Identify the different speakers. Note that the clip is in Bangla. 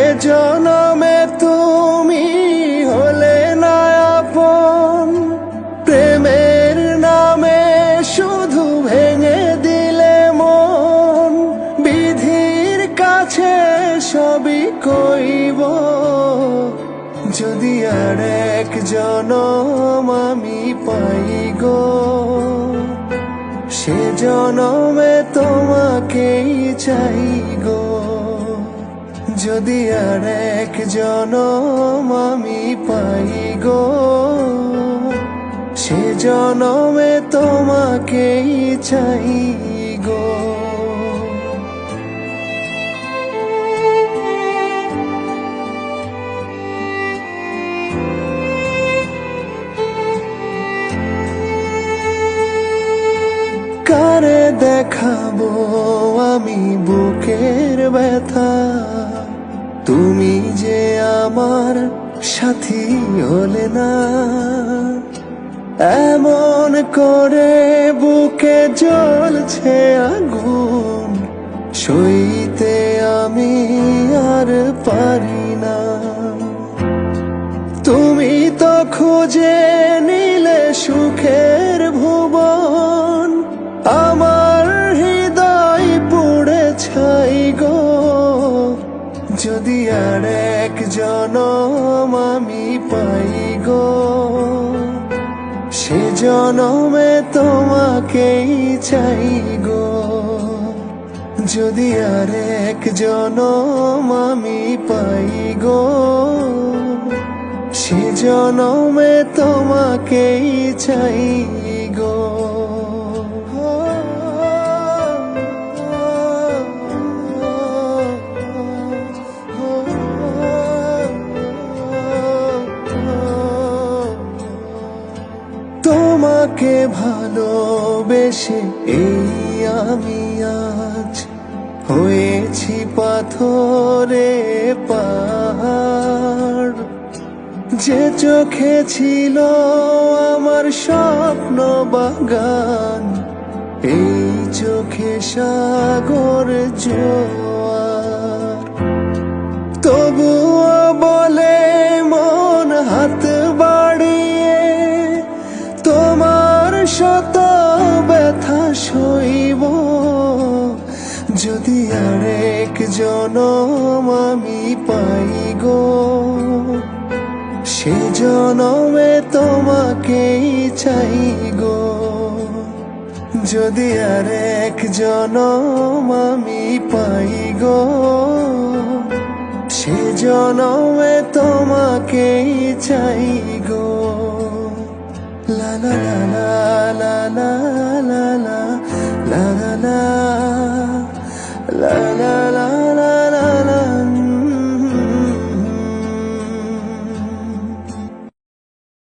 Speaker 1: এ জনমে তুমি হলে না আপন, প্রেমের নামে শুধু ভেঙে দিলে মন। বিধির কাছে সবই কইব, যদি আর এক জনম আমি পাই গো, সে জনমে তোমাকেই চাই গো। যদি আর এক জনম আমি পাই গো, সে জনমে তোমাকেই চাই গো। কারে দেখাবো আমি বুকের ব্যথা, তুমি যে আমার সাথী হলে না। এমন করে বুকে জ্বলছে আগুন, সইতে আমি আর পারি না। তুমি তো খুঁজে নিলে সুখের ভুবন, আমার হৃদয় পুড়ে ছাই গো। যদি আর এক জনম আমি পাই গো, সে জনমে তোমাকেই চাই গো। যদি আর এক জনম আমি পাই গো, সে জনমে তোমাকেই চাই গো। তোমাকে ভালোবেসে এই আমি আজ হয়েছি পাথরে পাহাড়। যে চোখে ছিল আমার স্বপ্ন বাগান, এই চোখে সাগর জোয়ার। তবুও বলে মন হাত বাড়িয়ে, তোমার শত ব্যথা সইব। যদি আর এক জনম আমি পাই গো, সে জনমে তোমাকেই চাই গো। যদি আর এক জনম আমি পাই গো, সে জনমে তোমাকেই চাই গো। লা লা লা লা লা লা লা লা লা লা লা।